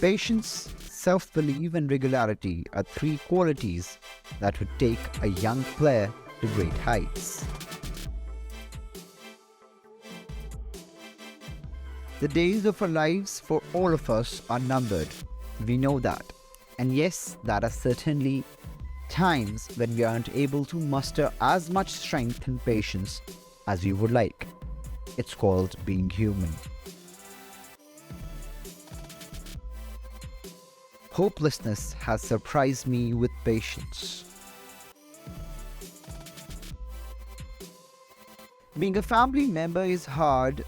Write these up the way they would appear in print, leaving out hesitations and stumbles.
Patience, self-belief and regularity are three qualities that would take a young player to great heights. The days of our lives for all of us are numbered. We know that. And yes, there are certainly times when we aren't able to muster as much strength and patience as we would like. It's called being human. Hopelessness has surprised me with patience. Being a family member is hard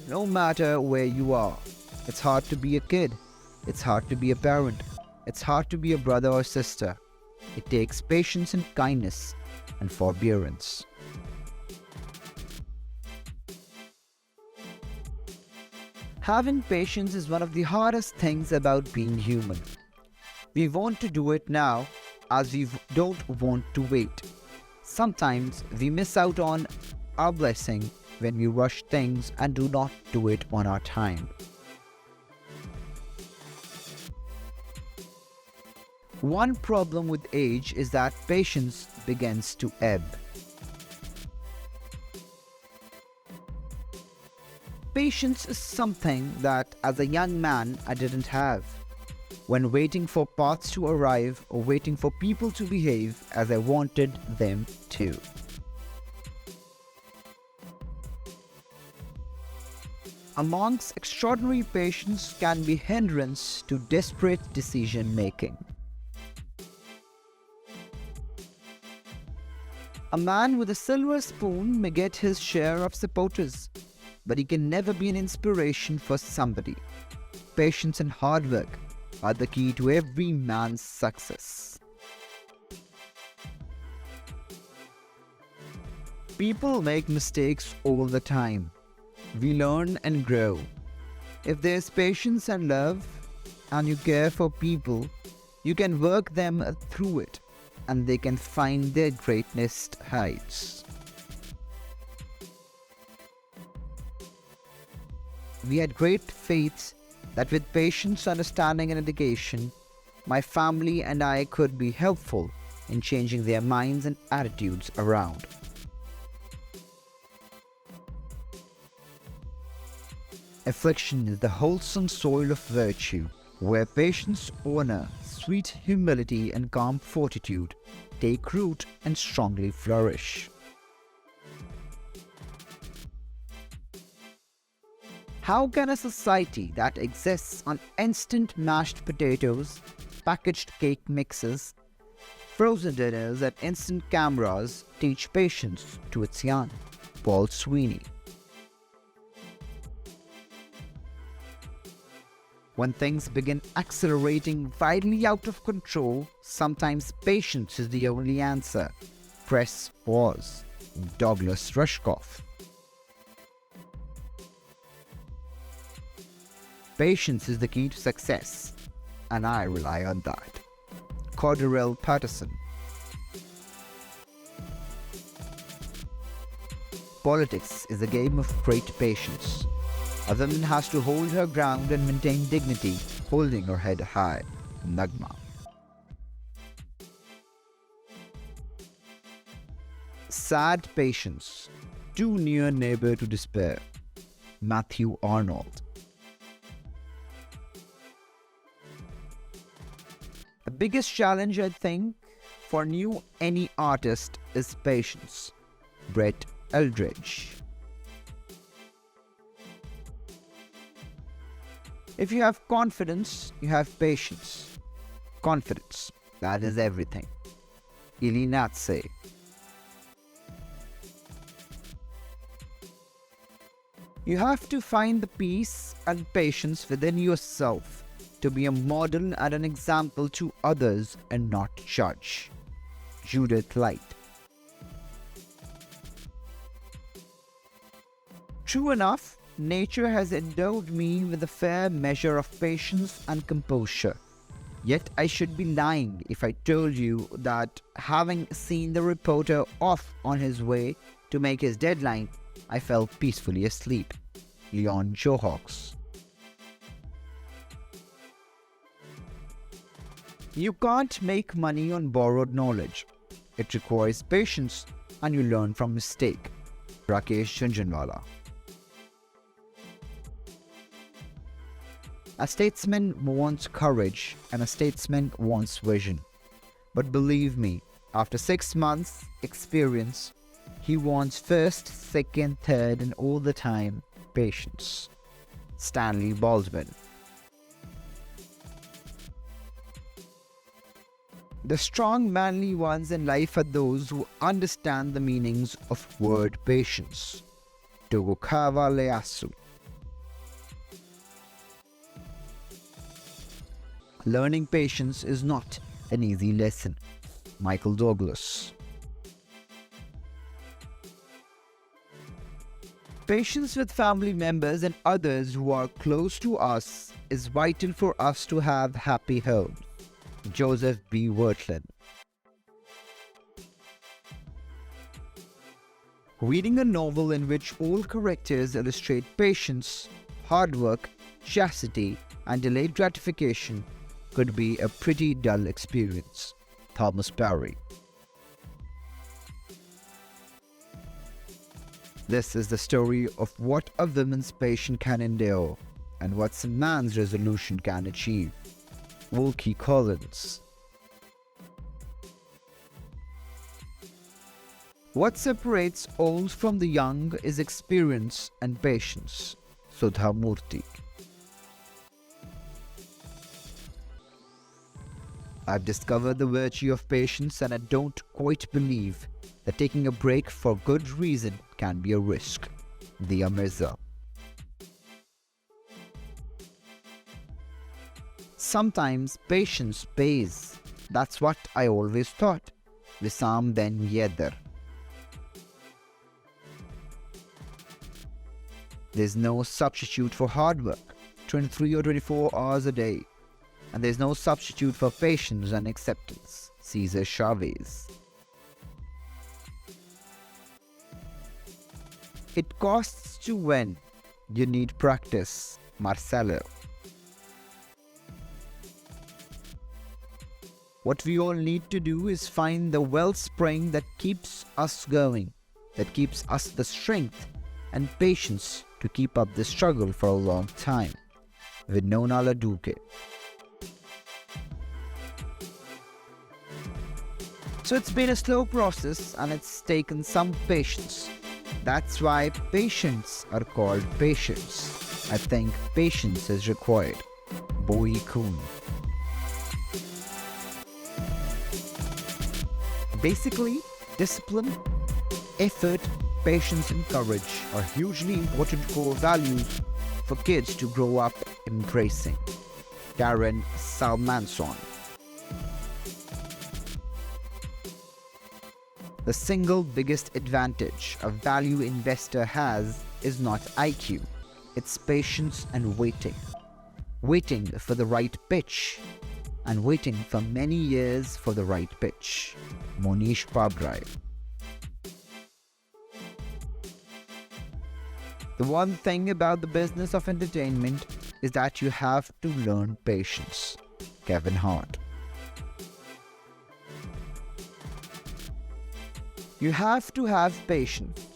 no matter where you are. It's hard to be a kid. It's hard to be a parent. It's hard to be a brother or sister. It takes patience and kindness and forbearance. Having patience is one of the hardest things about being human. We want to do it now as we don't want to wait. Sometimes we miss out on our blessing when we rush things and do not do it on our time. One problem with age is that patience begins to ebb. Patience is something that as a young man I didn't have. When waiting for paths to arrive or waiting for people to behave as I wanted them to. A monk's extraordinary patience can be hindrance to desperate decision making. A man with a silver spoon may get his share of supporters, but he can never be an inspiration for somebody. Patience and hard work are the key to every man's success. People make mistakes all the time. We learn and grow. If there's patience and love, and you care for people, you can work them through it, and they can find their greatest heights. We had great faith that with patience, understanding, and education, my family and I could be helpful in changing their minds and attitudes around. Affliction is the wholesome soil of virtue, where patience, honor, sweet humility, and calm fortitude take root and strongly flourish. How can a society that exists on instant mashed potatoes, packaged cake mixes, frozen dinners, and instant cameras teach patience to its young? Paul Sweeney. When things begin accelerating wildly out of control, sometimes patience is the only answer. Press pause. Douglas Rushkoff. Patience is the key to success, and I rely on that. Cordell Patterson. Politics is a game of great patience. A woman has to hold her ground and maintain dignity, holding her head high. Nagma. Sad patience, too near neighbor to despair. Matthew Arnold. The biggest challenge, I think, for any artist is patience. Brett Eldridge. If you have confidence, you have patience. Confidence, that is everything. Ili Natse. You have to find the peace and patience within yourself to be a model and an example to others and not judge. Judith Light. True enough, nature has endowed me with a fair measure of patience and composure. Yet I should be lying if I told you that having seen the reporter off on his way to make his deadline, I fell peacefully asleep. Leon Johawks. You can't make money on borrowed knowledge. It requires patience and you learn from mistake. Rakesh Jhunjhunwala. A statesman wants courage and a statesman wants vision. But believe me, after 6 months experience, he wants first, second, third and all the time patience. Stanley Baldwin. The strong, manly ones in life are those who understand the meanings of word patience. Tokugawa Ieyasu. Learning patience is not an easy lesson. Michael Douglas. Patience with family members and others who are close to us is vital for us to have happy homes. Joseph B. Wertland. Reading a novel in which all characters illustrate patience, hard work, chastity, and delayed gratification could be a pretty dull experience. Thomas Parry. This is the story of what a woman's patience can endure and what a man's resolution can achieve. Wilkie Collins. What separates old from the young is experience and patience. Sudha Murthy. I've discovered the virtue of patience and I don't quite believe that taking a break for good reason can be a risk. Dia Mirza. Sometimes patience pays. That's what I always thought. Wissam Ben Yedder. There's no substitute for hard work, 23 or 24 hours a day. And there's no substitute for patience and acceptance. Cesar Chavez. It costs to win. You need practice. Marcelo. What we all need to do is find the wellspring that keeps us going, that keeps us the strength and patience to keep up the struggle for a long time. Winona LaDuke. So it's been a slow process and it's taken some patience. That's why patients are called patients. I think patience is required. Bowie Kuhn. Basically, discipline, effort, patience and courage are hugely important core values for kids to grow up embracing. Darren Salmanson. The single biggest advantage a value investor has is not IQ, it's patience and waiting. Waiting for the right pitch and waiting for many years for the right pitch. Monish Pabrai. The one thing about the business of entertainment is that you have to learn patience. Kevin Hart. You have to have patience,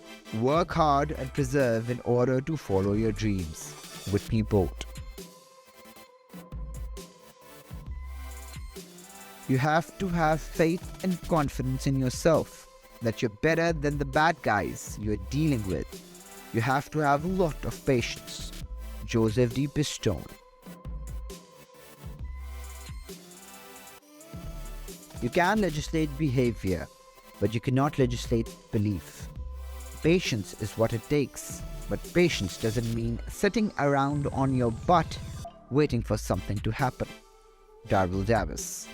work hard and persevere in order to follow your dreams. Whitney Bolt. You have to have faith and confidence in yourself that you're better than the bad guys you're dealing with. You have to have a lot of patience. Joseph D. Pistone. You can legislate behavior, but you cannot legislate belief. Patience is what it takes, but patience doesn't mean sitting around on your butt waiting for something to happen. Darrell Davis.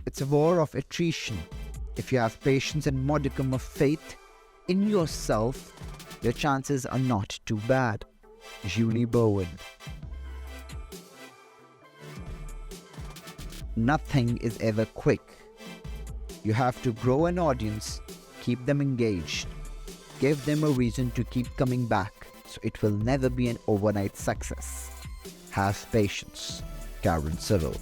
It's a war of attrition. If you have patience and modicum of faith in yourself, your chances are not too bad. Julie Bowen. Nothing is ever quick. You have to grow an audience, keep them engaged, give them a reason to keep coming back, so it will never be an overnight success. Have patience. Karen Civil.